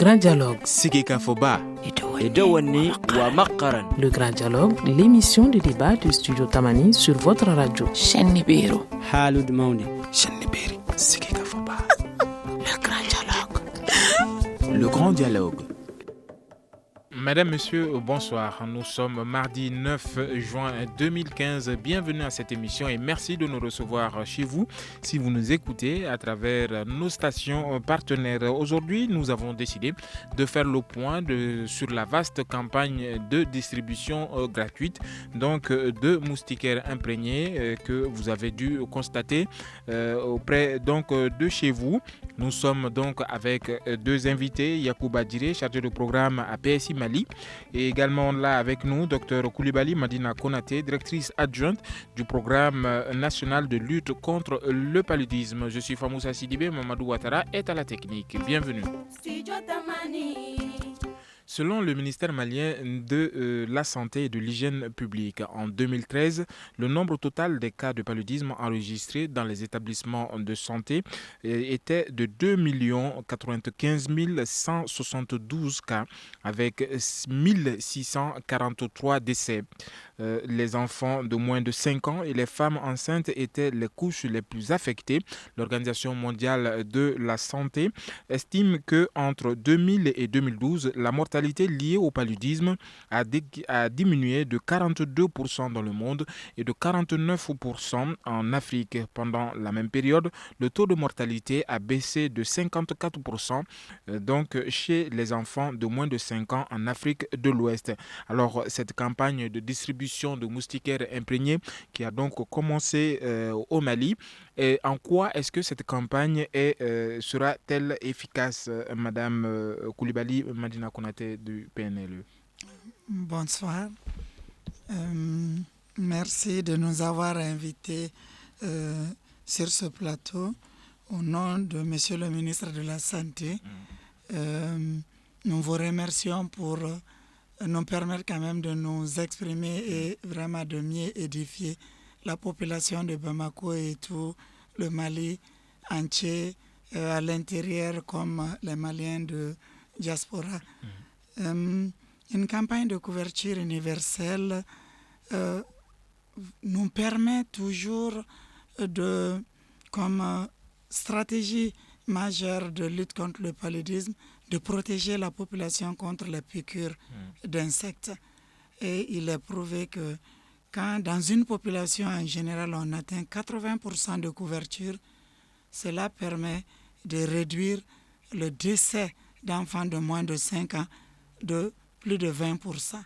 grand dialogue. Sigika Foba. Edouani wa Makaran. Le grand dialogue, l'émission de débat du studio Tamani sur votre radio. Chenibero. Halud Maundi. Cheniberi. Sigika Foba. Le grand dialogue. Le grand dialogue. Mesdames, Messieurs, bonsoir. Nous sommes mardi 9 juin 2015. Bienvenue à cette émission et merci de nous recevoir chez vous si vous nous écoutez à travers nos stations partenaires. Aujourd'hui, nous avons décidé de faire le point sur la vaste campagne de distribution gratuite donc de moustiquaires imprégnés que vous avez dû constater auprès donc de chez vous. Nous sommes donc avec deux invités, Yacouba Diré, chargé de programme à PSI Mali, et également là avec nous, Dr Koulibaly Madina Konaté, directrice adjointe du programme national de lutte contre le paludisme. Je suis Famoussa Sidibé, Mamadou Ouattara est à la technique. Bienvenue. Selon le ministère malien de la Santé et de l'Hygiène publique, en 2013, le nombre total des cas de paludisme enregistrés dans les établissements de santé était de 2 95 172 cas, avec 1643 décès. Les enfants de moins de 5 ans et les femmes enceintes étaient les couches les plus affectées. L'Organisation mondiale de la santé estime qu'entre 2000 et 2012, la mortalité liée au paludisme a diminué de 42% dans le monde et de 49% en Afrique. Pendant la même période, le taux de mortalité a baissé de 54% donc chez les enfants de moins de 5 ans en Afrique de l'Ouest. Alors, cette campagne de distribution de moustiquaires imprégnés qui a donc commencé au Mali, et en quoi est-ce que cette campagne sera-t-elle efficace, Madame Koulibaly Madina Konaté du PNLE? Bonsoir. Merci de nous avoir invités sur ce plateau au nom de Monsieur le ministre de la Santé. Nous vous remercions pour nous permettre quand même de nous exprimer et vraiment de mieux édifier la population de Bamako et tout le Mali entier à l'intérieur comme les Maliens de diaspora. Une campagne de couverture universelle nous permet toujours comme stratégie majeure de lutte contre le paludisme, de protéger la population contre les piqûres d'insectes. Et il est prouvé que quand dans une population en général on atteint 80% de couverture, cela permet de réduire le décès d'enfants de moins de 5 ans de plus de 20%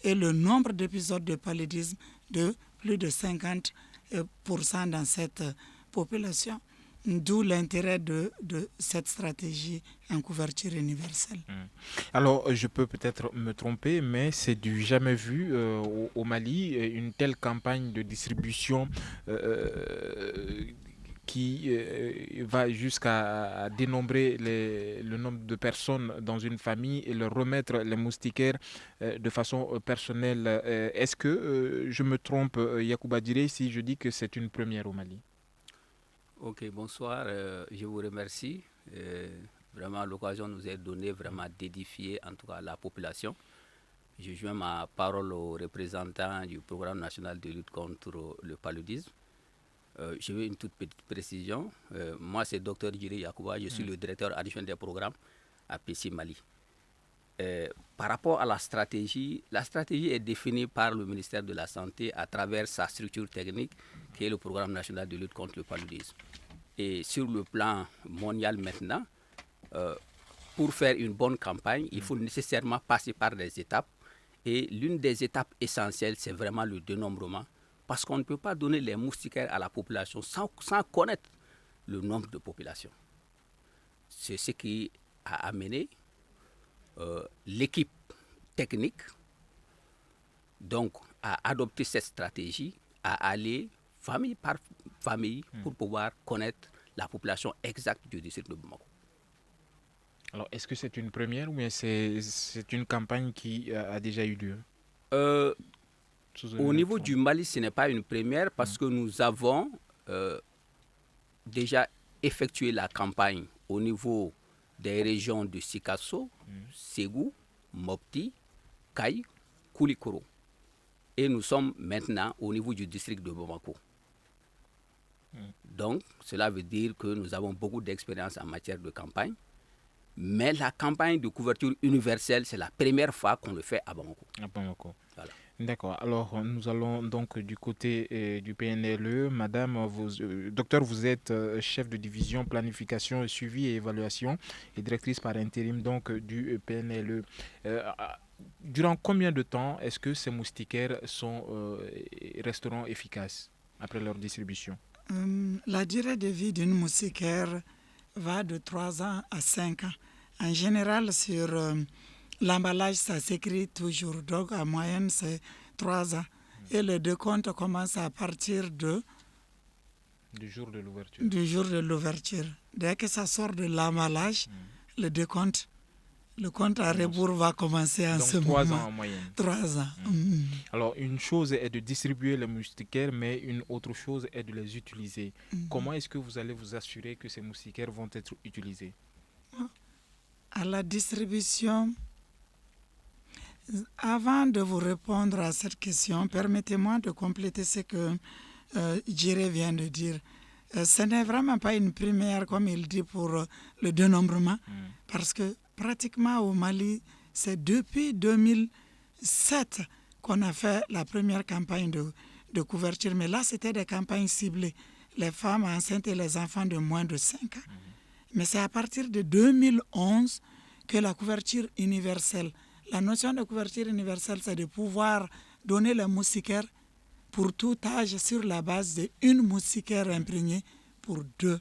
et le nombre d'épisodes de paludisme de plus de 50% dans cette population. D'où l'intérêt de cette stratégie en couverture universelle. Alors, je peux peut-être me tromper, mais c'est du jamais vu au Mali, une telle campagne de distribution qui va jusqu'à dénombrer le nombre de personnes dans une famille et leur remettre les moustiquaires de façon personnelle. Est-ce que je me trompe, Yacouba Diré, si je dis que c'est une première au Mali? Ok, bonsoir, je vous remercie. Vraiment, l'occasion nous est donnée vraiment d'édifier en tout cas la population. Je joins ma parole aux représentants du programme national de lutte contre le paludisme. Je veux une toute petite précision. Moi, c'est Dr Diré Yacouba, je suis le directeur adjoint des programmes à PSI Mali. Par rapport à la stratégie est définie par le ministère de la Santé à travers sa structure technique qui est le programme national de lutte contre le paludisme. Et sur le plan mondial maintenant, pour faire une bonne campagne, il faut nécessairement passer par des étapes. Et l'une des étapes essentielles, c'est vraiment le dénombrement. Parce qu'on ne peut pas donner les moustiquaires à la population sans connaître le nombre de populations. C'est ce qui a amené l'équipe technique donc à adopter cette stratégie, à aller famille par famille pour pouvoir connaître la population exacte du district de Bamako. Alors, est-ce que c'est une première ou bien c'est une campagne qui a déjà eu lieu? Au niveau du Mali, ce n'est pas une première parce que nous avons déjà effectué la campagne au niveau des régions de Sikasso, Ségou, Mopti, Kaï, Koulikoro. Et nous sommes maintenant au niveau du district de Bamako. Donc, cela veut dire que nous avons beaucoup d'expérience en matière de campagne. Mais la campagne de couverture universelle, c'est la première fois qu'on le fait à Bamako. À Bamako. Voilà. D'accord. Alors, nous allons donc du côté du PNLE. Madame, docteur, vous êtes chef de division planification, suivi et évaluation et directrice par intérim donc du PNLE. Durant combien de temps est-ce que ces moustiquaires resteront efficaces après leur distribution? La durée de vie d'une moustiquaire va de 3 ans à 5 ans. En général, sur l'emballage, ça s'écrit toujours. Donc, en moyenne, c'est 3 ans. Et le décompte commence à partir du jour de l'ouverture. Dès que ça sort de l'emballage, le compte à rebours va commencer en ce moment. 3 ans en moyenne. 3 ans. Alors, une chose est de distribuer les moustiquaires, mais une autre chose est de les utiliser. Comment est-ce que vous allez vous assurer que ces moustiquaires vont être utilisés? À la distribution, avant de vous répondre à cette question, permettez-moi de compléter ce que Djiré vient de dire. Ce n'est vraiment pas une première, comme il dit, pour le dénombrement, parce que pratiquement au Mali, c'est depuis 2007 qu'on a fait la première campagne de couverture. Mais là, c'était des campagnes ciblées, les femmes enceintes et les enfants de moins de 5 ans. Mais c'est à partir de 2011 que la couverture universelle, la notion de couverture universelle, c'est de pouvoir donner les moustiquaires pour tout âge sur la base d'une moustiquaire imprégnée pour 2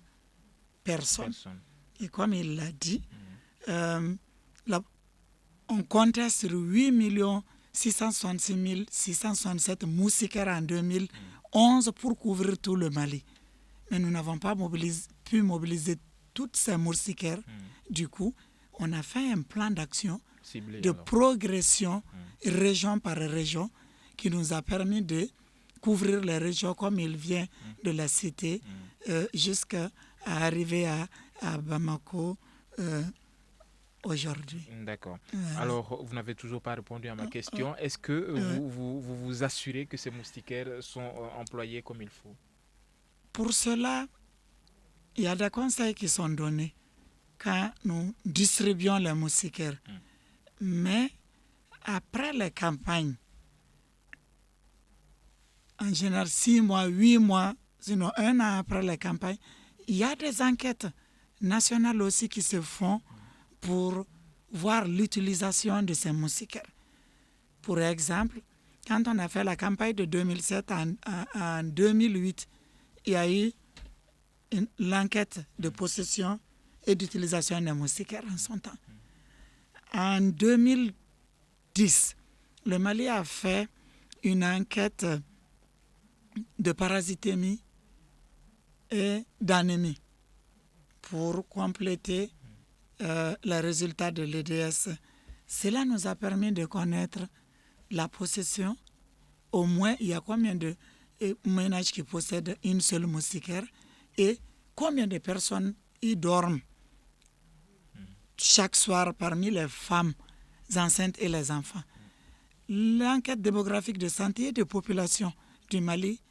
personnes. Et comme il l'a dit, on comptait sur 8 666 667 moustiquaires en 2011 pour couvrir tout le Mali. Mais nous n'avons pas pu mobiliser toutes ces moustiquaires. Du coup, on a fait un plan d'action de progression région par région qui nous a permis de couvrir les régions comme il vient de la citer jusqu'à arriver à Bamako aujourd'hui. D'accord. Alors, vous n'avez toujours pas répondu à ma question. Est-ce que vous assurez que ces moustiquaires sont employés comme il faut? Pour cela, il y a des conseils qui sont donnés quand nous distribuons les moustiquaires. Mais après les campagnes, en général 6 mois, 8 mois, sinon 1 an après les campagnes, il y a des enquêtes nationales aussi qui se font pour voir l'utilisation de ces moustiquaires. Pour exemple, quand on a fait la campagne de 2007, en 2008, il y a eu l'enquête de possession et d'utilisation des moustiquaires en son temps. En 2010, le Mali a fait une enquête de parasitémie et d'anémie pour compléter les résultats de l'EDS. Cela nous a permis de connaître la possession. Au moins, il y a combien de ménages qui possèdent une seule moustiquaire et combien de personnes y dorment chaque soir parmi les femmes enceintes et les enfants. L'enquête démographique de santé et de population du Mali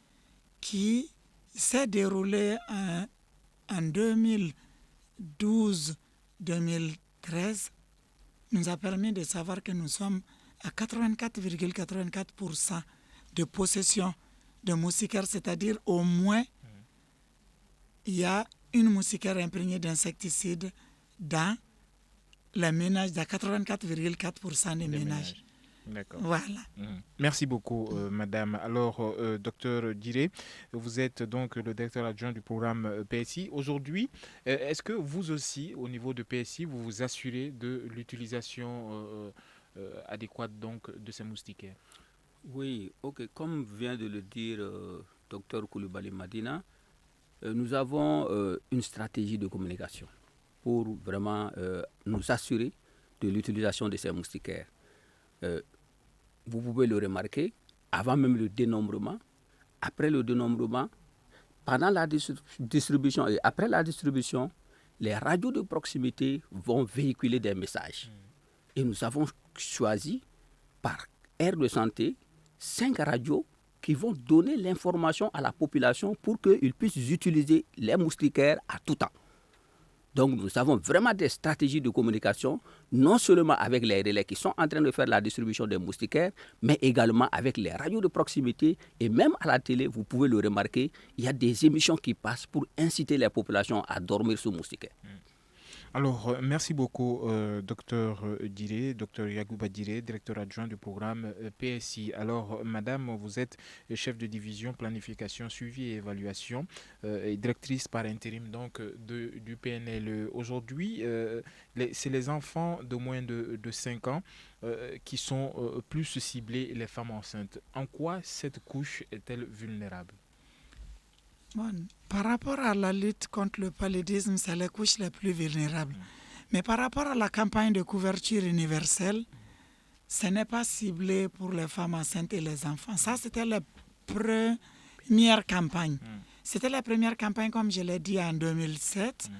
qui s'est déroulée en 2012-2013 nous a permis de savoir que nous sommes à 84,84% de possession de moustiquaires, c'est-à-dire au moins il y a une moustiquaire imprégnée d'insecticides dans les ménages, dans 84,4% des ménages. D'accord. Voilà. Merci beaucoup, madame. Alors, docteur Djiré, vous êtes donc le directeur adjoint du programme PSI. Aujourd'hui, est-ce que vous aussi, au niveau de PSI, vous vous assurez de l'utilisation adéquate donc, de ces moustiquaires? Oui, ok. Comme vient de le dire docteur Koulibaly Madina, nous avons une stratégie de communication pour vraiment nous assurer de l'utilisation de ces moustiquaires. Vous pouvez le remarquer, avant même le dénombrement, après le dénombrement, pendant la distribution et après la distribution, les radios de proximité vont véhiculer des messages. Et nous avons choisi par aire de santé 5 radios qui vont donner l'information à la population pour qu'ils puissent utiliser les moustiquaires à tout temps. Donc nous avons vraiment des stratégies de communication, non seulement avec les relais qui sont en train de faire la distribution des moustiquaires, mais également avec les radios de proximité. Et même à la télé, vous pouvez le remarquer, il y a des émissions qui passent pour inciter les populations à dormir sous moustiquaires. Alors, merci beaucoup, docteur Diré, docteur Yagouba Diré, directeur adjoint du programme PSI. Alors, madame, vous êtes chef de division planification, suivi et évaluation, et directrice par intérim donc du PNLE. Aujourd'hui, c'est les enfants de moins de 5 ans qui sont plus ciblés, les femmes enceintes. En quoi cette couche est-elle vulnérable? Bon, par rapport à la lutte contre le paludisme, c'est les couches les plus vulnérables. Mais par rapport à la campagne de couverture universelle, ce n'est pas ciblé pour les femmes enceintes et les enfants. Ça, c'était la première campagne. C'était la première campagne, comme je l'ai dit, en 2007.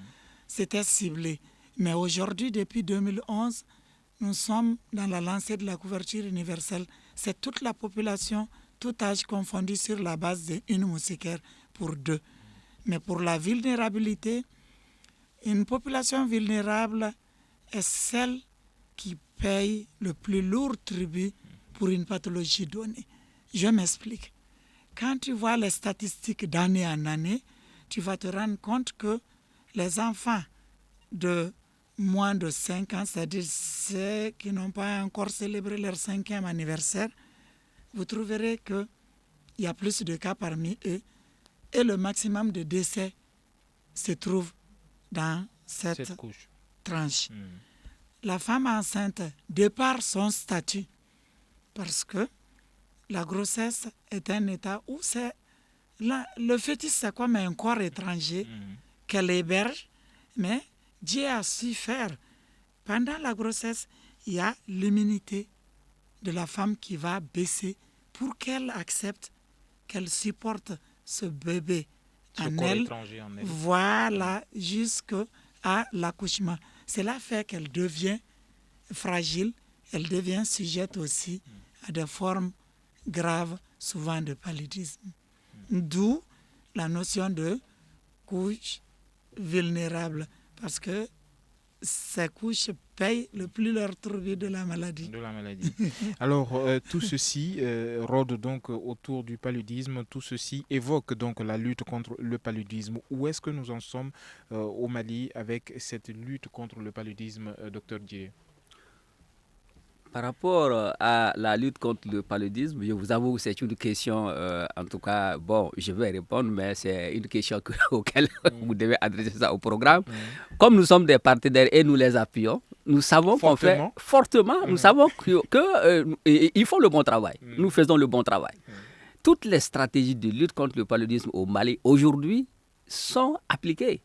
C'était ciblé. Mais aujourd'hui, depuis 2011, nous sommes dans la lancée de la couverture universelle. C'est toute la population, tout âge confondu sur la base d'une moustiquaire pour 2. Mais pour la vulnérabilité, une population vulnérable est celle qui paye le plus lourd tribut pour une pathologie donnée. Je m'explique. Quand tu vois les statistiques d'année en année, tu vas te rendre compte que les enfants de moins de 5 ans, c'est-à-dire ceux qui n'ont pas encore célébré leur 5e anniversaire, vous trouverez qu'il y a plus de cas parmi eux et le maximum de décès se trouve dans cette tranche. La femme enceinte, de par son statut, parce que la grossesse est un état où le fœtus, c'est comme un corps étranger qu'elle héberge, mais Dieu a su faire. Pendant la grossesse, il y a l'immunité de la femme qui va baisser pour qu'elle accepte, qu'elle supporte ce bébé en elle, voilà, jusqu'à l'accouchement. Cela fait qu'elle devient fragile, elle devient sujette aussi à des formes graves, souvent de paludisme. D'où la notion de couche vulnérable, parce que ces couches payent le plus leur tribut de la maladie. Alors, tout ceci rôde donc autour du paludisme, tout ceci évoque donc la lutte contre le paludisme. Où est-ce que nous en sommes au Mali avec cette lutte contre le paludisme, docteur Dié? Par rapport à la lutte contre le paludisme, je vous avoue que c'est une question, en tout cas, bon, je vais répondre, mais c'est une question auquel vous devez adresser ça au programme. Comme nous sommes des partenaires et nous les appuyons, nous savons qu'on fait fortement, nous savons qu'ils font le bon travail. Nous faisons le bon travail. Toutes les stratégies de lutte contre le paludisme au Mali, aujourd'hui, sont appliquées.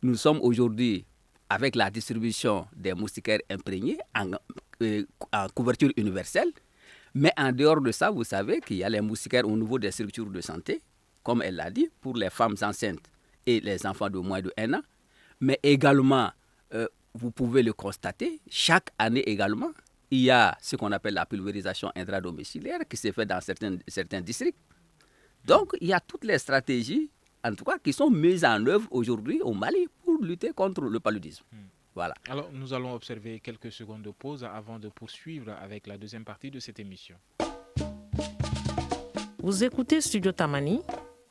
Nous sommes aujourd'hui avec la distribution des moustiquaires imprégnés en couverture universelle. Mais en dehors de ça, vous savez qu'il y a les moustiquaires au niveau des structures de santé, comme elle l'a dit, pour les femmes enceintes et les enfants de moins de 1 an. Mais également, vous pouvez le constater, chaque année également, il y a ce qu'on appelle la pulvérisation intradomiciliaire qui se fait dans certains districts. Donc, il y a toutes les stratégies, en tout cas, qui sont mises en œuvre aujourd'hui au Mali pour lutter contre le paludisme. Voilà. Alors, nous allons observer quelques secondes de pause avant de poursuivre avec la deuxième partie de cette émission. Vous écoutez Studio Tamani,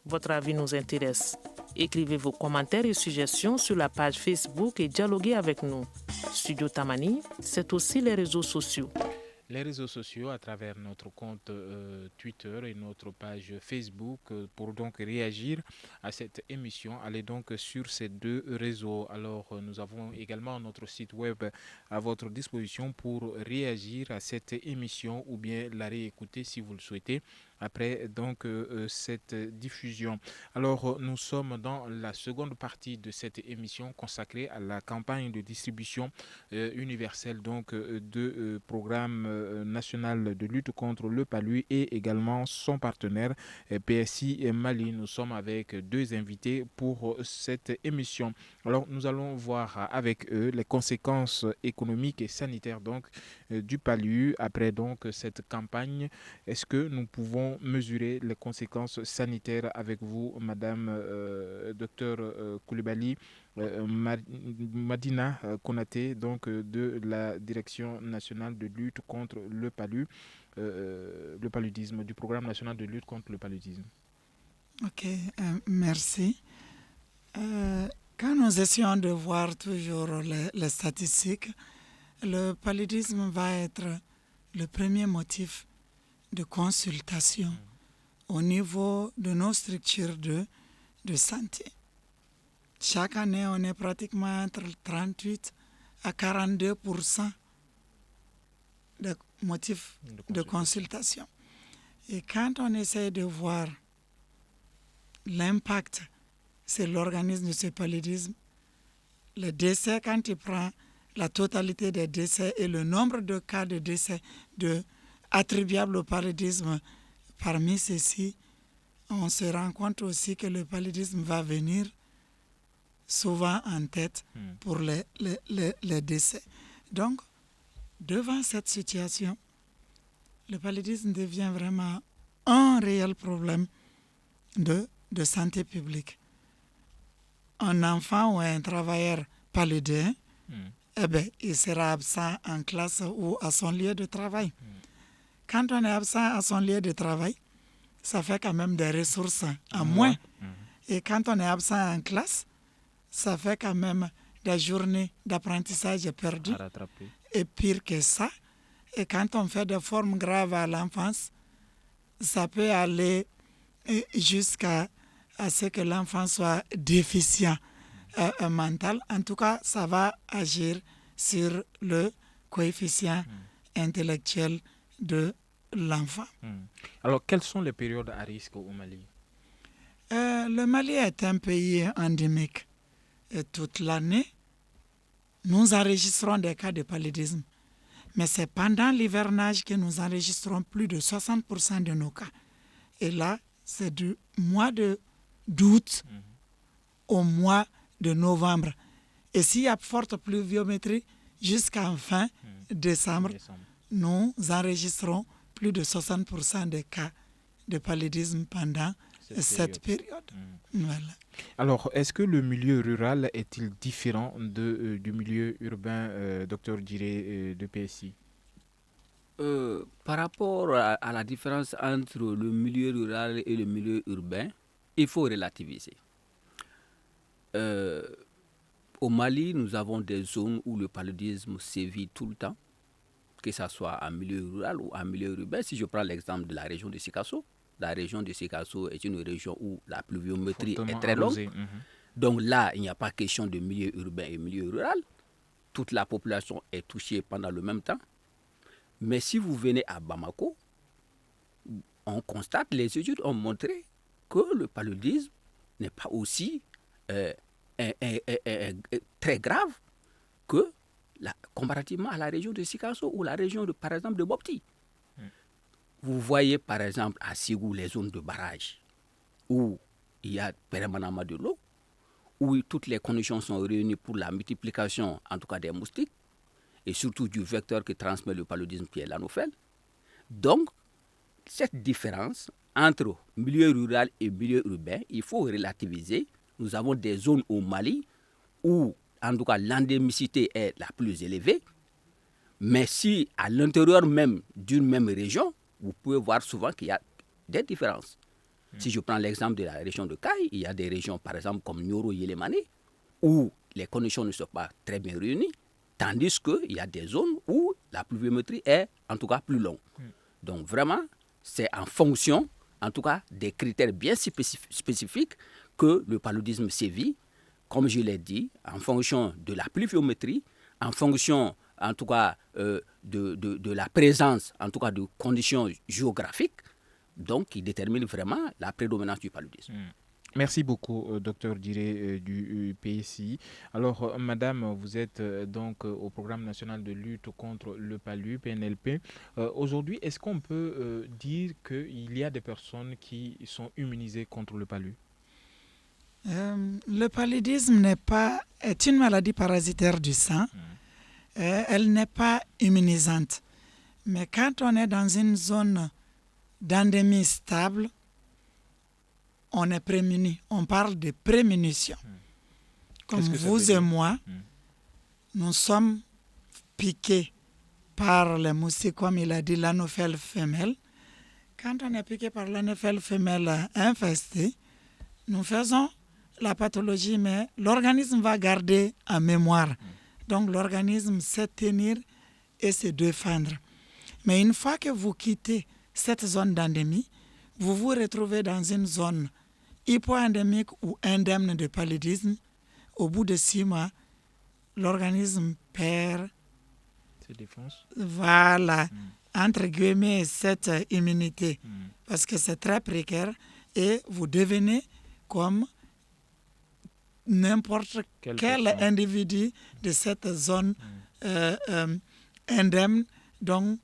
votre avis nous intéresse. Écrivez vos commentaires et suggestions sur la page Facebook et dialoguez avec nous. Studio Tamani, c'est aussi les réseaux sociaux. Les réseaux sociaux à travers notre compte Twitter et notre page Facebook pour donc réagir à cette émission. Allez donc sur ces 2 réseaux. Alors nous avons également notre site web à votre disposition pour réagir à cette émission ou bien la réécouter si vous le souhaitez après donc cette diffusion. Alors, nous sommes dans la seconde partie de cette émission consacrée à la campagne de distribution universelle donc programme national de lutte contre le palu et également son partenaire PSI et Mali. Nous sommes avec deux invités pour cette émission. Alors, nous allons voir avec eux les conséquences économiques et sanitaires donc du palu après donc cette campagne. Est-ce que nous pouvons mesurer les conséquences sanitaires avec vous, Madame Docteur Coulibaly, Madina Konaté, donc de la Direction nationale de lutte contre le paludisme, du programme national de lutte contre le paludisme. Ok, merci. Quand nous essayons de voir toujours les statistiques, le paludisme va être le premier motif de consultation au niveau de nos structures de santé. Chaque année, on est pratiquement entre 38 à 42% de motifs de consultation. Et quand on essaie de voir l'impact sur l'organisme de ce paludisme, le décès, quand tu prends la totalité des décès et le nombre de cas de décès attribuables au paludisme, parmi ceux-ci, on se rend compte aussi que le paludisme va venir souvent en tête pour les décès. Donc, devant cette situation, le paludisme devient vraiment un réel problème de santé publique. Un enfant ou un travailleur paludien, il sera absent en classe ou à son lieu de travail. Quand on est absent à son lieu de travail, ça fait quand même des ressources en moins. Et quand on est absent en classe, ça fait quand même des journées d'apprentissage perdues. Et pire que ça, et quand on fait des formes graves à l'enfance, ça peut aller jusqu'à ce que l'enfant soit déficient mental. En tout cas, ça va agir sur le coefficient intellectuel de l'enfant. Alors, quelles sont les périodes à risque au Mali? Le Mali est un pays endémique. Et toute l'année, nous enregistrons des cas de paludisme. Mais c'est pendant l'hivernage que nous enregistrons plus de 60% de nos cas. Et là, c'est du mois d'août au mois de novembre. Et s'il y a forte pluviométrie, jusqu'en fin décembre, nous enregistrons plus de 60% des cas de paludisme pendant cette période. Voilà. Alors, est-ce que le milieu rural est-il différent du milieu urbain, docteur Diré de PSI? Par rapport à la différence entre le milieu rural et le milieu urbain, il faut relativiser. Au Mali, nous avons des zones où le paludisme sévit tout le temps, que ce soit en milieu rural ou en milieu urbain. Si je prends l'exemple de la région de Sikasso, la région de Sikasso est une région où la pluviométrie est très longue. Donc là, il n'y a pas question de milieu urbain et milieu rural. Toute la population est touchée pendant le même temps. Mais si vous venez à Bamako, on constate, les études ont montré que le paludisme n'est pas aussi très grave que comparativement à la région de Sikasso ou la région, par exemple, de Bopti. Vous voyez, par exemple, à Ségou, les zones de barrage, où il y a permanemment de l'eau, où toutes les conditions sont réunies pour la multiplication, en tout cas des moustiques, et surtout du vecteur qui transmet le paludisme qui est l'anophèle. Donc, cette différence entre milieu rural et milieu urbain, il faut relativiser. Nous avons des zones au Mali où, en tout cas, l'endémicité est la plus élevée. Mais si, à l'intérieur même d'une même région, vous pouvez voir souvent qu'il y a des différences. Si je prends l'exemple de la région de Kaï, il y a des régions, par exemple, comme Nioro-Yélémané, où les conditions ne sont pas très bien réunies, tandis qu'il y a des zones où la pluviométrie est, en tout cas, plus longue. Donc, vraiment, c'est en fonction, en tout cas, des critères bien spécifiques que le paludisme sévit, comme je l'ai dit, en fonction de la pluviométrie, en fonction, en tout cas, de la présence, en tout cas, de conditions géographiques. donc qui déterminent vraiment la prédominance du paludisme. Merci beaucoup, docteur Diré du PSI. Alors, madame, vous êtes donc au programme national de lutte contre le palu, PNLP. Aujourd'hui, est-ce qu'on peut dire qu'il y a des personnes qui sont immunisées contre le palu? Le paludisme est une maladie parasitaire du sang. Elle n'est pas immunisante. Mais quand on est dans une zone d'endémie stable, on est prémuni. On parle de prémunition. Comme vous et moi, nous sommes piqués par les moustiques, comme il a dit, l'anophèle femelle. Quand on est piqué par l'anophèle femelle infestée, nous faisons la pathologie, mais l'organisme va garder en mémoire. Donc l'organisme sait tenir et se défendre. Mais une fois que vous quittez cette zone d'endémie, vous vous retrouvez dans une zone hypo-endémique ou indemne de paludisme. Au bout de 6 mois, l'organisme perd ses défenses. Voilà, entre guillemets, cette immunité. Parce que c'est très précaire et vous devenez comme n'importe quel individu de cette zone indemne, donc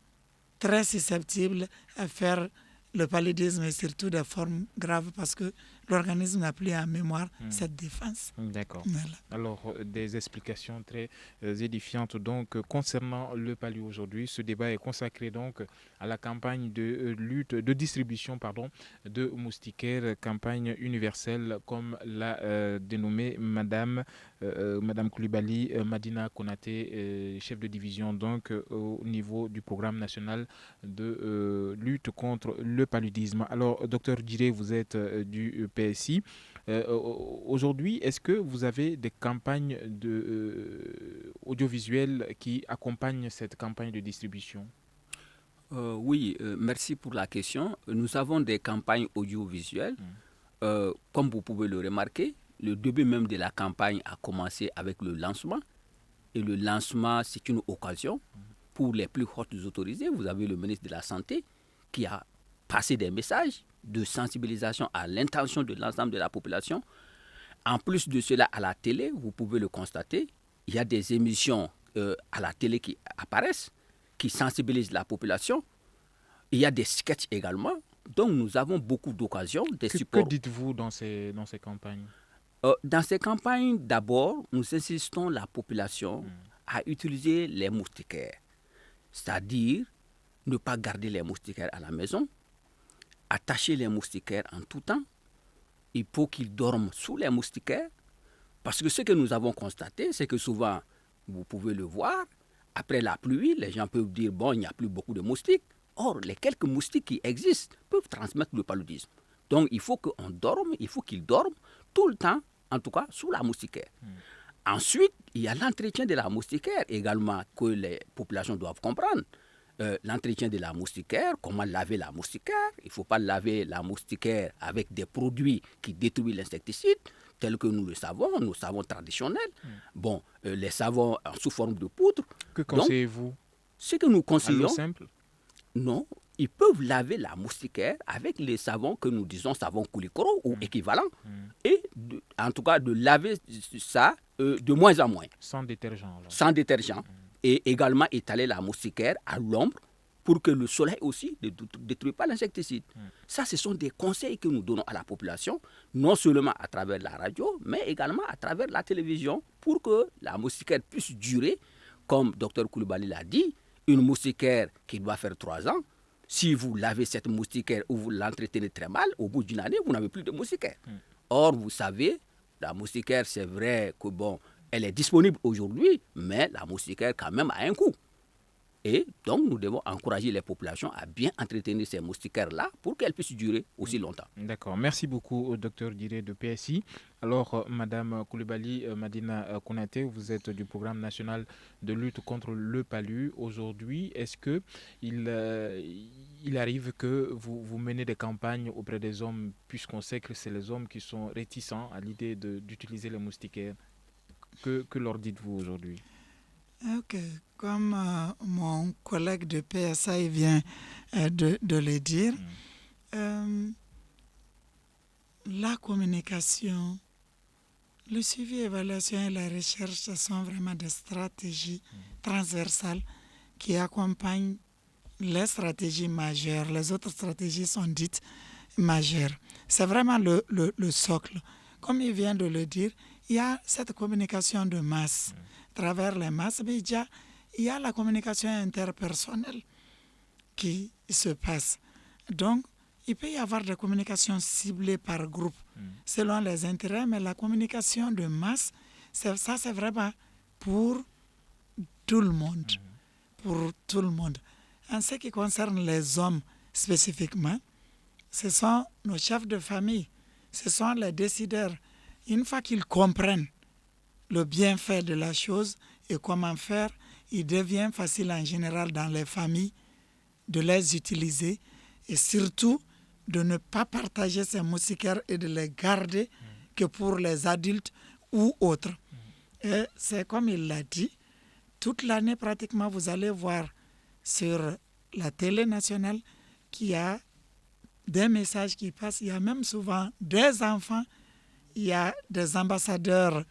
très susceptible à faire le paludisme et surtout des formes graves parce que l'organisme n'a plus en mémoire cette défense. D'accord. Voilà. Alors, des explications très édifiantes donc concernant le palu aujourd'hui. Ce débat est consacré donc à la campagne de lutte, de distribution de moustiquaires, campagne universelle comme l'a dénommée Madame Coulibaly Madina Konaté, chef de division donc au niveau du programme national de lutte contre le paludisme. Alors, docteur Diré, vous êtes du PSI. Aujourd'hui, est-ce que vous avez des campagnes audiovisuelles qui accompagnent cette campagne de distribution? Oui, merci pour la question. Nous avons des campagnes audiovisuelles. Comme vous pouvez le remarquer, le début même de la campagne a commencé avec le lancement. Et le lancement, c'est une occasion pour les plus hautes autorités. Vous avez le ministre de la Santé qui a passé des messages de sensibilisation à l'intention de l'ensemble de la population. En plus de cela, à la télé, vous pouvez le constater, il y a des émissions à la télé qui apparaissent, qui sensibilisent la population. Il y a des sketchs également. Donc, nous avons beaucoup d'occasions, des supports. Que dites-vous dans ces campagnes? Dans ces campagnes, d'abord, nous insistons la population à utiliser les moustiquaires. C'est-à-dire, ne pas garder les moustiquaires à la maison, attacher les moustiquaires en tout temps. Il faut qu'ils dorment sous les moustiquaires. Parce que ce que nous avons constaté, c'est que souvent, vous pouvez le voir, après la pluie, les gens peuvent dire, bon, il n'y a plus beaucoup de moustiques. Or, les quelques moustiques qui existent peuvent transmettre le paludisme. Donc, il faut qu'on dorme, il faut qu'ils dorment tout le temps, en tout cas, sous la moustiquaire. Ensuite, il y a l'entretien de la moustiquaire également que les populations doivent comprendre. L'entretien de la moustiquaire, comment laver la moustiquaire. Il ne faut pas laver la moustiquaire avec des produits qui détruisent l'insecticide, tels que nous le savons, nos savons traditionnels. Bon, les savons sous forme de poudre. Que conseillez-vous? Ce que nous conseillons... À l'eau simple? Non, ils peuvent laver la moustiquaire avec les savons que nous disons savon Koulikoro ou équivalent. Et en tout cas, de laver ça de moins en moins. Sans détergent alors. Sans détergent. Et également étaler la moustiquaire à l'ombre pour que le soleil aussi ne détruise pas l'insecticide. Ça, ce sont des conseils que nous donnons à la population, non seulement à travers la radio, mais également à travers la télévision, pour que la moustiquaire puisse durer, comme Dr Coulibaly l'a dit, une moustiquaire qui doit faire 3 ans. Si vous lavez cette moustiquaire ou vous l'entretenez très mal, au bout d'une année, vous n'avez plus de moustiquaire. Or, vous savez, la moustiquaire, c'est vrai que bon, elle est disponible aujourd'hui, mais la moustiquaire, quand même, a un coût. Et donc, nous devons encourager les populations à bien entretenir ces moustiquaires-là pour qu'elles puissent durer aussi longtemps. D'accord. Merci beaucoup au docteur Diré de PSI. Alors, Madame Coulibaly Madina Konaté, vous êtes du programme national de lutte contre le palu. Aujourd'hui, est-ce qu'il arrive que vous menez des campagnes auprès des hommes, puisqu'on sait que c'est les hommes qui sont réticents à l'idée d'utiliser les moustiquaires? Que leur dites-vous aujourd'hui? Ok, comme mon collègue de PSI vient de le dire, La communication, le suivi, l'évaluation et la recherche, ce sont vraiment des stratégies transversales qui accompagnent les stratégies majeures. Les autres stratégies sont dites majeures. C'est vraiment le socle. Comme il vient de le dire, il y a cette communication de masse à travers les masses, mais il y a la communication interpersonnelle qui se passe. Donc, il peut y avoir des communications ciblées par groupe selon les intérêts, mais la communication de masse, c'est vraiment pour tout le monde. Pour tout le monde. En ce qui concerne les hommes spécifiquement, ce sont nos chefs de famille, ce sont les décideurs. Une fois qu'ils comprennent le bienfait de la chose et comment faire, il devient facile en général dans les familles de les utiliser et surtout de ne pas partager ces moustiquaires et de les garder que pour les adultes ou autres. Et c'est comme il l'a dit, toute l'année pratiquement vous allez voir sur la télé nationale qu'il y a des messages qui passent. Il y a même souvent des enfants, il y a des ambassadeurs,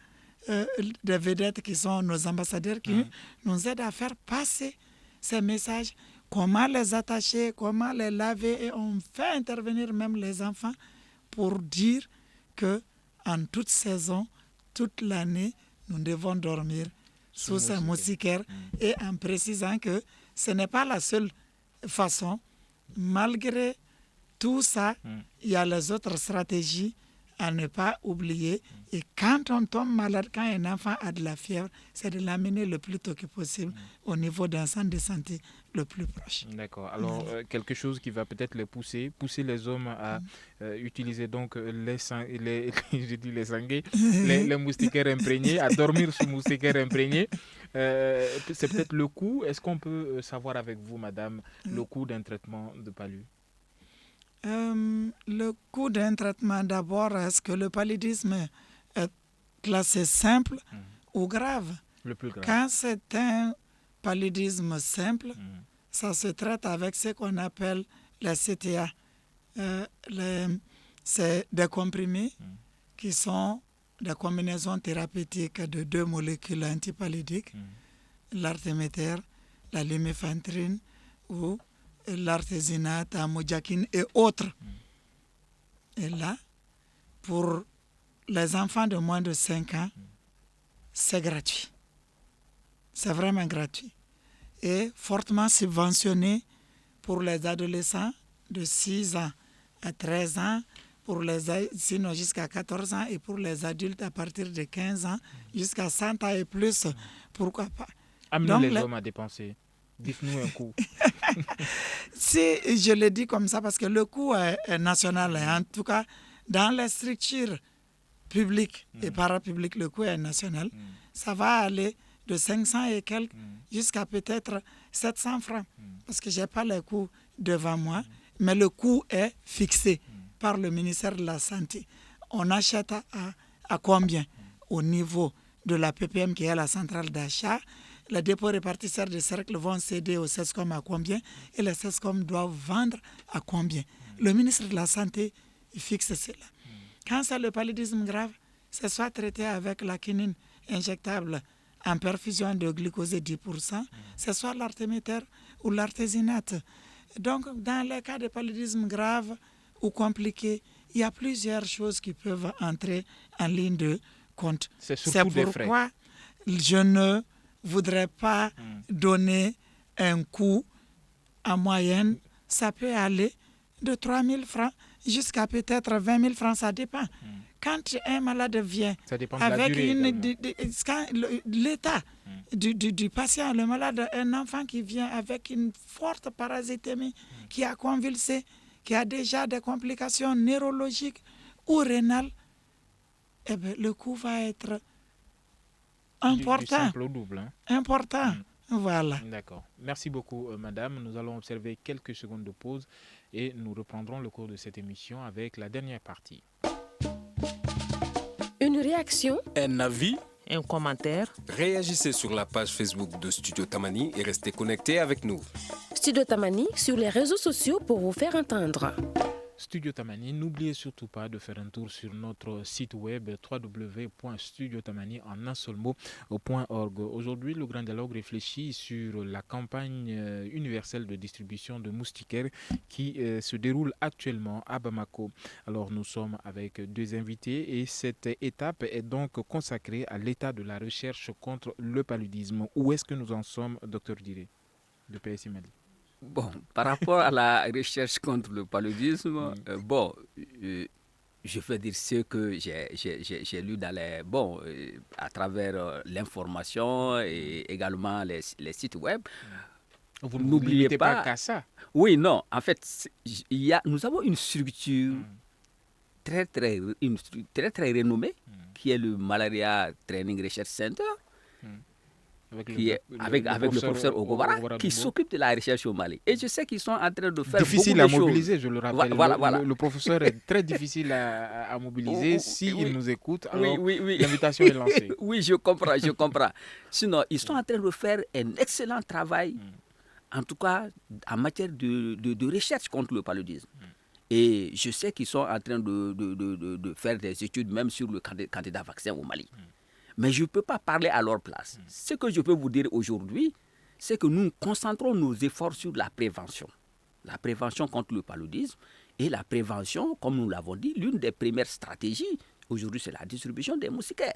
des vedettes qui sont nos ambassadeurs qui nous aident à faire passer ces messages. Comment les attacher, comment les laver, et on fait intervenir même les enfants pour dire que en toute saison, toute l'année, nous devons dormir sous ces moustiquaires et en précisant que ce n'est pas la seule façon. Malgré tout ça, il y a les autres stratégies à ne pas oublier. Et quand on tombe malade, quand un enfant a de la fièvre, c'est de l'amener le plus tôt que possible au niveau d'un centre de santé le plus proche. D'accord. Alors, quelque chose qui va peut-être les pousser les hommes à utiliser donc les moustiquaires imprégnés, à dormir sous moustiquaires imprégnés. C'est peut-être le coût. Est-ce qu'on peut savoir avec vous, madame, le coût d'un traitement de palu? Le coût d'un traitement, d'abord, est-ce que le paludisme est classé simple ou grave? Le plus grave. Quand c'est un paludisme simple, ça se traite avec ce qu'on appelle la CTA. C'est des comprimés qui sont des combinaisons thérapeutiques de 2 molécules antipaludiques, l'artéméter, la lumefantrine ou l'artésinate, amodiaquine et autres. Et là, pour les enfants de moins de 5 ans, c'est gratuit. C'est vraiment gratuit. Et fortement subventionné pour les adolescents de 6 ans à 13 ans, sinon jusqu'à 14 ans, et pour les adultes à partir de 15 ans jusqu'à 100 ans et plus. Pourquoi pas? Amenez les hommes à dépenser. Dites-nous un coût. Si je le dis comme ça, parce que le coût est national. En tout cas, dans les structures publiques et parapubliques, le coût est national. Ça va aller de 500 et quelques jusqu'à peut-être 700 francs. Parce que je n'ai pas le coût devant moi, mais le coût est fixé par le ministère de la Santé. On achète à combien? Au niveau de la PPM, qui est la centrale d'achat. Les dépôts répartisseurs de cercle vont céder au CESCOM à combien et les CESCOM doivent vendre à combien. Le ministre de la Santé fixe cela. Quand c'est le paludisme grave, c'est soit traité avec la quinine injectable en perfusion de glucose 10%, c'est soit l'artéméter ou l'artésinate. Donc, dans les cas de paludisme grave ou compliqué, il y a plusieurs choses qui peuvent entrer en ligne de compte. C'est pourquoi je ne voudrais pas donner un coût en moyenne. Ça peut aller de 3 000 francs jusqu'à peut-être 20 000 francs, ça dépend. Quand un malade vient avec l'état du patient, le malade, un enfant qui vient avec une forte parasitémie, qui a convulsé, qui a déjà des complications neurologiques ou rénales, eh bien, le coût va être important. Du simple au double. Important. Voilà. D'accord. Merci beaucoup, madame. Nous allons observer quelques secondes de pause et nous reprendrons le cours de cette émission avec la dernière partie. Une réaction, Un avis, Un commentaire. réagissez sur la page Facebook de Studio Tamani et restez connectés avec nous. Studio Tamani sur les réseaux sociaux pour vous faire entendre. Studio Tamani, n'oubliez surtout pas de faire un tour sur notre site web www.studiotamani en un seul mot.org. Aujourd'hui, le Grand Dialogue réfléchit sur la campagne universelle de distribution de moustiquaires qui se déroule actuellement à Bamako. Alors, nous sommes avec deux invités et cette étape est donc consacrée à l'état de la recherche contre le paludisme. Où est-ce que nous en sommes, Dr Diré, de PSI Mali? Bon, par rapport à la recherche contre le paludisme, je veux dire ce que j'ai lu dans les, à travers l'information et également les sites web. Vous n'oubliez pas qu'à ça. Oui, non, en fait, nous avons une structure très renommée qui est le Malaria Training Research Center. Avec le professeur Ogobara, qui s'occupe de la recherche au Mali. Et je sais qu'ils sont en train de faire difficile beaucoup de choses. Difficile à mobiliser, je le rappelle. Voilà. Le professeur est très difficile à mobiliser. S'il nous écoute, alors oui. L'invitation est lancée. Oui, je comprends. Sinon, ils sont en train de faire un excellent travail, en tout cas en matière de recherche contre le paludisme. Et je sais qu'ils sont en train de faire des études même sur le candidat vaccin au Mali. Mais je ne peux pas parler à leur place. Ce que je peux vous dire aujourd'hui, c'est que nous concentrons nos efforts sur la prévention. La prévention contre le paludisme et la prévention, comme nous l'avons dit, l'une des premières stratégies, aujourd'hui, c'est la distribution des moustiquaires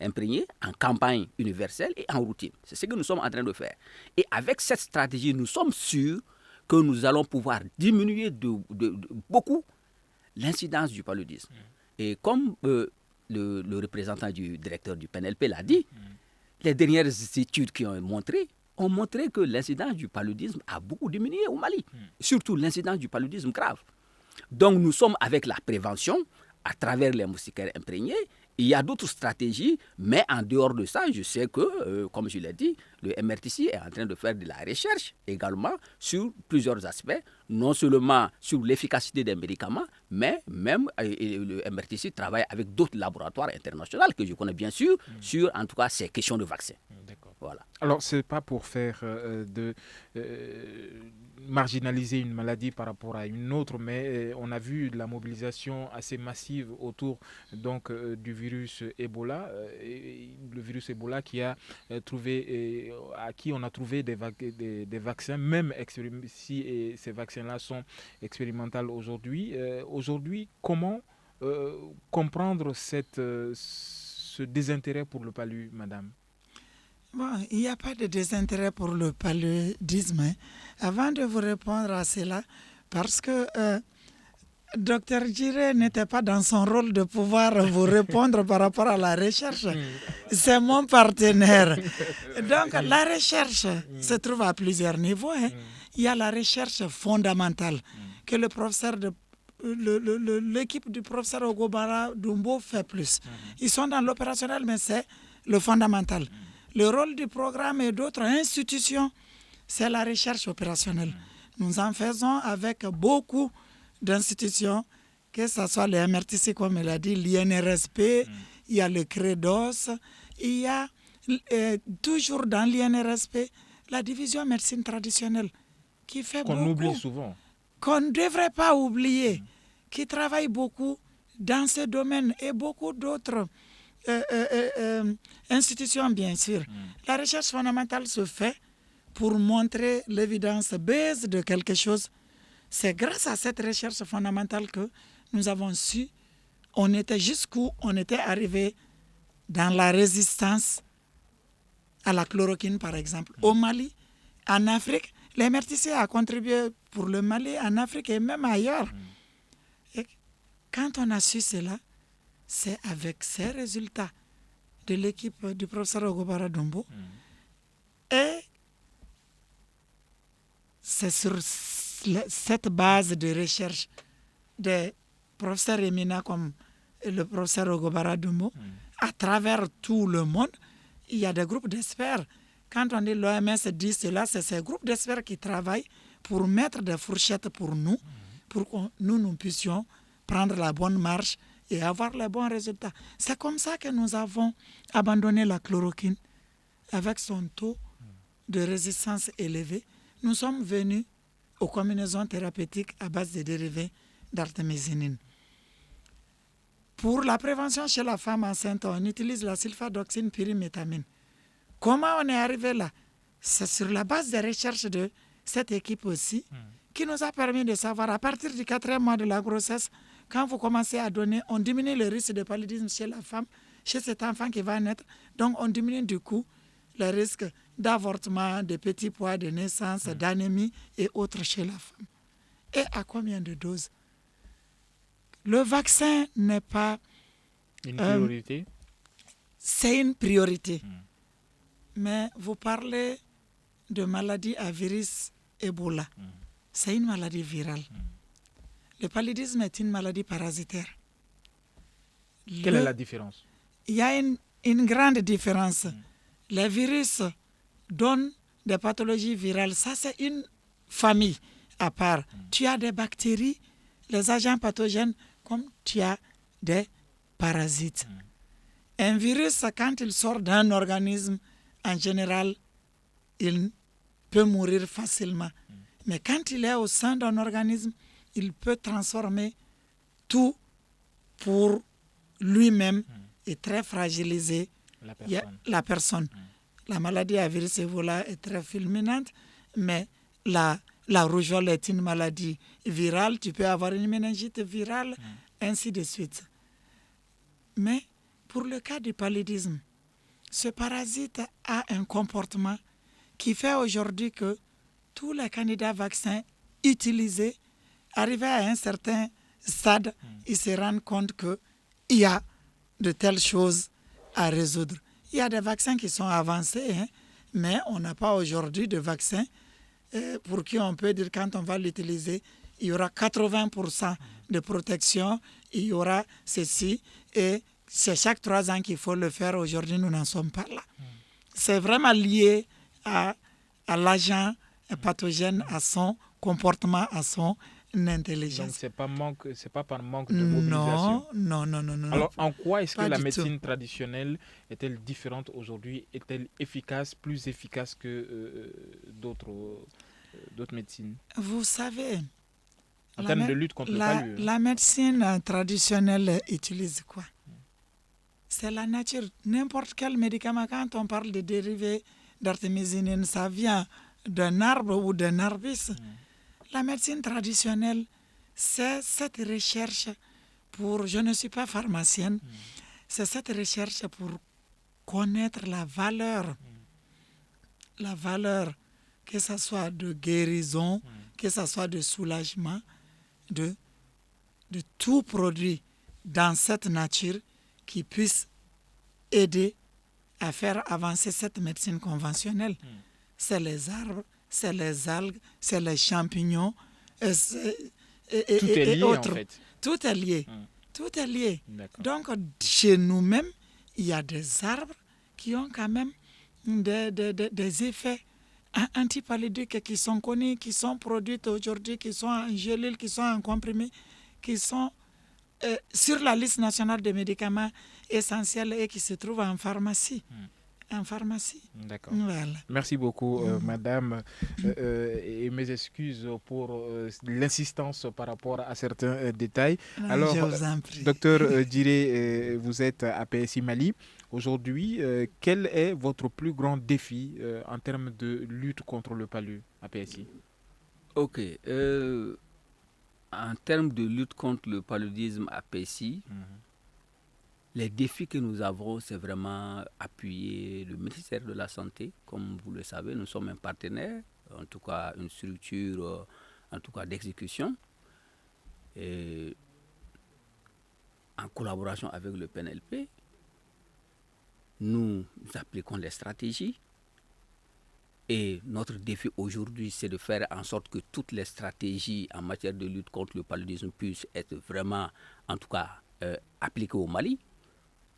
imprégnés en campagne universelle et en routine. C'est ce que nous sommes en train de faire. Et avec cette stratégie, nous sommes sûrs que nous allons pouvoir diminuer de beaucoup l'incidence du paludisme. Et comme le représentant du directeur du PNLP l'a dit, les dernières études qui ont montré que l'incidence du paludisme a beaucoup diminué au Mali, surtout l'incidence du paludisme grave. Donc nous sommes avec la prévention à travers les moustiquaires imprégnés. Il y a d'autres stratégies, mais en dehors de ça, je sais que, comme je l'ai dit, le MRTC est en train de faire de la recherche également sur plusieurs aspects, non seulement sur l'efficacité des médicaments, mais même le MRTC travaille avec d'autres laboratoires internationaux que je connais bien sûr, sur en tout cas ces questions de vaccins. D'accord. Voilà. Alors, ce n'est pas pour faire marginaliser une maladie par rapport à une autre, mais on a vu la mobilisation assez massive autour donc, du virus Ebola, le virus Ebola qui a trouvé, à qui on a trouvé des vaccins, même si ces vaccins-là sont expérimentaux aujourd'hui. Aujourd'hui, comment comprendre ce désintérêt pour le palu, madame? Bon, il n'y a pas de désintérêt pour le paludisme. Avant de vous répondre à cela, parce que Dr Diré n'était pas dans son rôle de pouvoir vous répondre par rapport à la recherche. C'est mon partenaire. Donc la recherche se trouve à plusieurs niveaux. Il y a la recherche fondamentale que le professeur l'équipe du professeur Ogobara Dumbo fait plus. Ils sont dans l'opérationnel, mais c'est le fondamental. Le rôle du programme et d'autres institutions, c'est la recherche opérationnelle. Nous en faisons avec beaucoup d'institutions, que ce soit le MRTC, comme il a dit, l'INRSP, il y a le CREDOS, il y a toujours dans l'INRSP la division médecine traditionnelle qui fait beaucoup. Qu'on oublie souvent. Qu'on ne devrait pas oublier, qui travaille beaucoup dans ce domaine et beaucoup d'autres institutions, bien sûr. La recherche fondamentale se fait pour montrer l'évidence base de quelque chose. C'est grâce à cette recherche fondamentale que nous avons su, on était jusqu'où on était arrivé dans la résistance à la chloroquine, par exemple. Au Mali, en Afrique, l'MRTC a contribué pour le Mali, en Afrique et même ailleurs. Et quand on a su cela, c'est avec ces résultats de l'équipe du professeur Ogobara Dumbo. Et c'est sur cette base de recherche des professeurs éminents comme le professeur Ogobara Dumbo, à travers tout le monde, il y a des groupes d'experts. Quand on dit l'OMS dit cela, c'est ces groupes d'experts qui travaillent pour mettre des fourchettes pour nous, pour que nous puissions prendre la bonne marche et avoir les bons résultats. C'est comme ça que nous avons abandonné la chloroquine avec son taux de résistance élevé. Nous sommes venus aux combinaisons thérapeutiques à base de dérivés d'artémisinine. Pour la prévention chez la femme enceinte, on utilise la sulfadoxine pyrimétamine. Comment on est arrivé là? C'est sur la base des recherches de cette équipe aussi qui nous a permis de savoir à partir du 4e mois de la grossesse, quand vous commencez à donner, on diminue le risque de paludisme chez la femme, chez cet enfant qui va naître. Donc on diminue du coup le risque d'avortement, de petits poids, de naissance, d'anémie et autres chez la femme. Et à combien de doses? Le vaccin n'est pas une priorité. C'est une priorité. Mais vous parlez de maladie à virus Ebola. C'est une maladie virale. Le paludisme est une maladie parasitaire. Quelle est la différence? Il y a une grande différence. Les virus donnent des pathologies virales. Ça, c'est une famille à part. Tu as des bactéries, les agents pathogènes, comme tu as des parasites. Un virus, quand il sort d'un organisme, en général, il peut mourir facilement. Mais quand il est au sein d'un organisme, il peut transformer tout pour lui-même et très fragiliser la personne. La maladie à virus Ebola est très fulminante, mais la rougeole est une maladie virale. Tu peux avoir une méningite virale, ainsi de suite. Mais pour le cas du paludisme, ce parasite a un comportement qui fait aujourd'hui que tous les candidats vaccins utilisés, arrivés à un certain stade, ils se rendent compte qu'il y a de telles choses à résoudre. Il y a des vaccins qui sont avancés, mais on n'a pas aujourd'hui de vaccin pour qui on peut dire quand on va l'utiliser, il y aura 80% de protection, il y aura ceci, et c'est chaque 3 ans qu'il faut le faire. Aujourd'hui, nous n'en sommes pas là. C'est vraiment lié à l'agent pathogène, à son comportement, à son intelligence. Donc, c'est pas par manque de mobilisation. Non. Alors, en quoi est-ce que la du médecine traditionnelle est-elle différente aujourd'hui? Est-elle efficace, plus efficace que d'autres médecines? Vous savez, en termes de lutte contre le palu. La médecine traditionnelle utilise quoi? C'est la nature. N'importe quel médicament, quand on parle de dérivés d'artémisinine, ça vient d'un arbre ou d'un arbuste. La médecine traditionnelle, c'est cette recherche pour... Je ne suis pas pharmacienne. C'est cette recherche pour connaître la valeur. La valeur, que ce soit de guérison, que ce soit de soulagement, de tout produit dans cette nature qui puisse aider à faire avancer cette médecine conventionnelle. C'est les arbres, c'est les algues, c'est les champignons, tout est lié autres. En fait. Tout est lié. Tout est lié. D'accord. Donc, chez nous-mêmes, il y a des arbres qui ont quand même des effets antipaludiques qui sont connus, qui sont produits aujourd'hui, qui sont en gélule, qui sont en comprimé, qui sont sur la liste nationale des médicaments essentiels et qui se trouvent en pharmacie. En pharmacie. D'accord. Voilà. Merci beaucoup, madame. Et mes excuses pour l'insistance par rapport à certains détails. Alors, je vous en prie. docteur Djiré, vous êtes à PSI Mali. Aujourd'hui, quel est votre plus grand défi en termes de lutte contre le palu à PSI? Ok. En termes de lutte contre le paludisme à PSI, les défis que nous avons, c'est vraiment appuyer le ministère de la Santé. Comme vous le savez, nous sommes un partenaire, en tout cas une structure d'exécution, et en collaboration avec le PNLP, nous appliquons les stratégies. Et notre défi aujourd'hui, c'est de faire en sorte que toutes les stratégies en matière de lutte contre le paludisme puissent être vraiment, en tout cas, appliquées au Mali.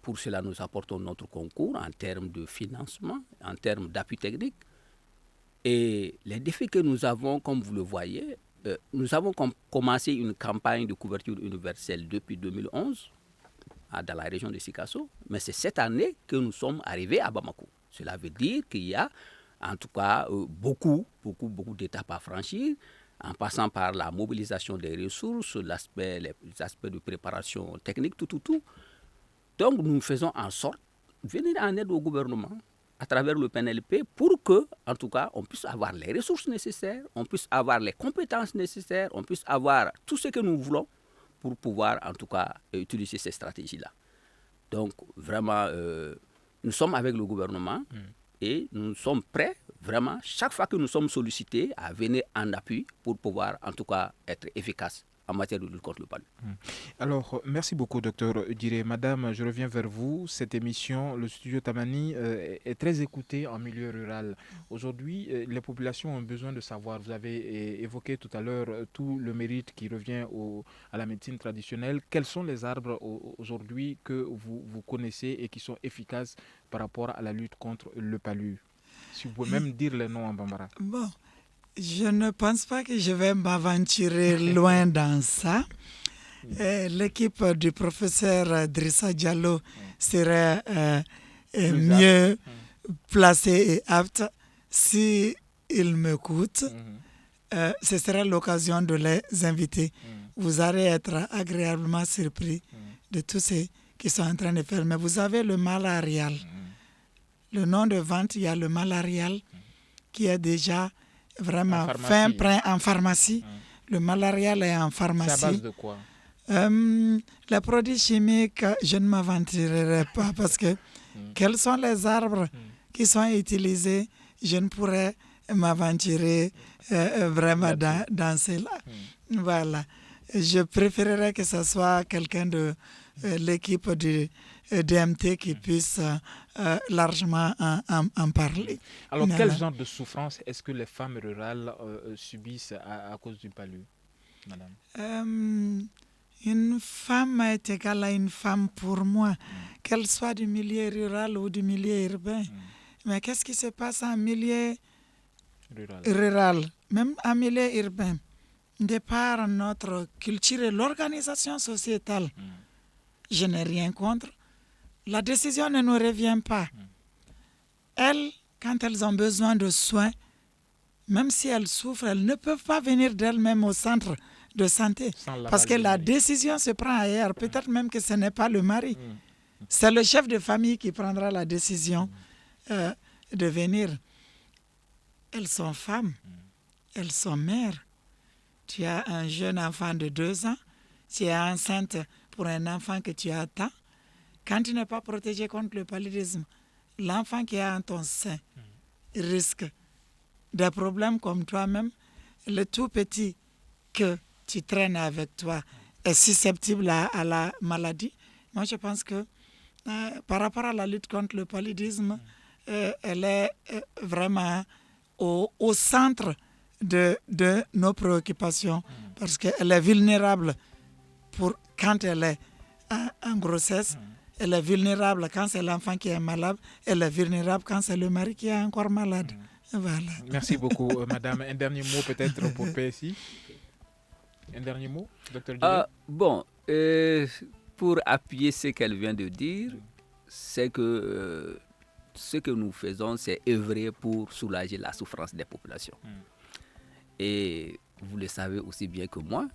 Pour cela, nous apportons notre concours en termes de financement, en termes d'appui technique. Et les défis que nous avons, comme vous le voyez, nous avons commencé une campagne de couverture universelle depuis 2011 dans la région de Sikasso. Mais c'est cette année que nous sommes arrivés à Bamako. Cela veut dire qu'il y a en tout cas beaucoup d'étapes à franchir en passant par la mobilisation des ressources, les aspects de préparation technique, tout. Donc, nous faisons en sorte de venir en aide au gouvernement à travers le PNLP pour que, en tout cas, on puisse avoir les ressources nécessaires, on puisse avoir les compétences nécessaires, on puisse avoir tout ce que nous voulons pour pouvoir, en tout cas, utiliser ces stratégies-là. Donc, vraiment, nous sommes avec le gouvernement et nous sommes prêts, vraiment, chaque fois que nous sommes sollicités, à venir en appui pour pouvoir, en tout cas, être efficaces en matière de lutte contre le palud. Alors, merci beaucoup, docteur Diré. Madame, je reviens vers vous. Cette émission, le studio Tamani, est très écoutée en milieu rural. Aujourd'hui, les populations ont besoin de savoir. Vous avez évoqué tout à l'heure tout le mérite qui revient à la médecine traditionnelle. Quels sont les arbres aujourd'hui que vous connaissez et qui sont efficaces par rapport à la lutte contre le palud? Si vous pouvez même dire les noms en bambara. Bon. Je ne pense pas que je vais m'aventurer loin dans ça. L'équipe du professeur Drissa Diallo serait mieux placée et apte s'il m'écoute. Ce serait l'occasion de les inviter. Vous allez être agréablement surpris de tous ceux qui sont en train de faire. Mais vous avez le malarial. Le nom de vente, il y a le malarial qui est déjà vraiment fin prêt en pharmacie. Le malarial est en pharmacie. C'est à base de quoi? Les produits chimiques, je ne m'aventurerai pas parce que quels sont les arbres qui sont utilisés, je ne pourrais m'aventurer vraiment dans cela. Voilà. Je préférerais que ce soit quelqu'un de l'équipe du DMT qui puisse largement en parler. Alors, quel genre de souffrance est-ce que les femmes rurales subissent à cause du palud, madame? Une femme est égale à une femme pour moi, qu'elle soit du milieu rural ou du milieu urbain. Mais qu'est-ce qui se passe en milieu rural, même en milieu urbain? De par notre culture et l'organisation sociétale, je n'ai rien contre. La décision ne nous revient pas. Elles, quand elles ont besoin de soins, même si elles souffrent, elles ne peuvent pas venir d'elles-mêmes au centre de santé. Parce que la décision se prend ailleurs. Peut-être même que ce n'est pas le mari. C'est le chef de famille qui prendra la décision de venir. Elles sont femmes. Elles sont mères. Tu as un jeune enfant de 2 ans. Tu es enceinte pour un enfant que tu attends. Quand tu n'es pas protégé contre le paludisme, l'enfant qui est en ton sein risque des problèmes comme toi-même. Le tout petit que tu traînes avec toi est susceptible à la maladie. Moi, je pense que par rapport à la lutte contre le paludisme, elle est vraiment au centre de nos préoccupations parce qu'elle est vulnérable quand elle est en grossesse. Elle est vulnérable quand c'est l'enfant qui est malade. Elle est vulnérable quand c'est le mari qui est encore malade. Voilà. Merci beaucoup, madame. Un dernier mot peut-être pour PSI. Un dernier mot, docteur Diré? Bon, pour appuyer ce qu'elle vient de dire, c'est que ce que nous faisons, c'est œuvrer pour soulager la souffrance des populations. Et vous le savez aussi bien que moi,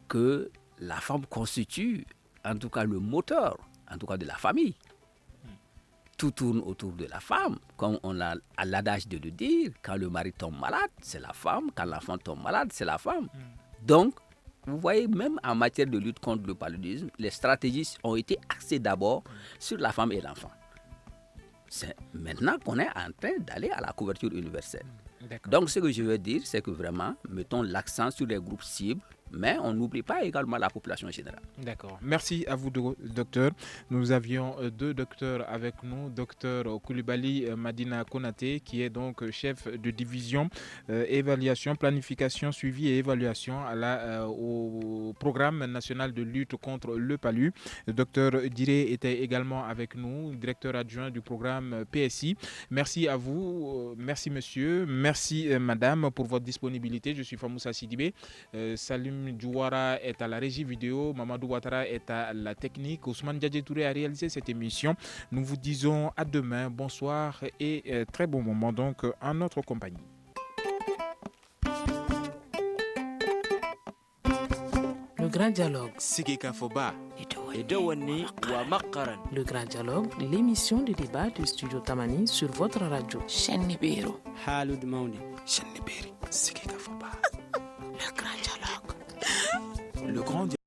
que la femme constitue en tout cas le moteur, en tout cas de la famille. Tout tourne autour de la femme, comme on a l'adage de le dire, quand le mari tombe malade, c'est la femme, quand l'enfant tombe malade, c'est la femme. Donc, vous voyez, même en matière de lutte contre le paludisme, les stratégies ont été axées d'abord sur la femme et l'enfant. C'est maintenant qu'on est en train d'aller à la couverture universelle. Donc, ce que je veux dire, c'est que vraiment, mettons l'accent sur les groupes cibles, mais on n'oublie pas également la population générale. D'accord. Merci à vous, docteur. Nous avions 2 docteurs avec nous. Docteur Koulibaly Madina Konaté, qui est donc chef de division évaluation, planification, suivi et évaluation au programme national de lutte contre le palud. Le docteur Diré était également avec nous, directeur adjoint du programme PSI. Merci à vous. Merci monsieur. Merci madame pour votre disponibilité. Je suis Famoussa Sidibé. Salim Djouara est à la régie vidéo, Mamadou Ouattara est à la technique, Ousmane Diadje Touré a réalisé cette émission. Nous vous disons à demain, bonsoir et très bon moment donc en notre compagnie. Grand Dialogue. Sigika Foba. Edouani wa Makaran. Le Grand Dialogue, l'émission de débat du Studio Tamani sur votre radio. Chenibero. Halud Maundi. Cheniberi. Sigika Foba. Le Grand Dialogue. Le Grand Dialogue.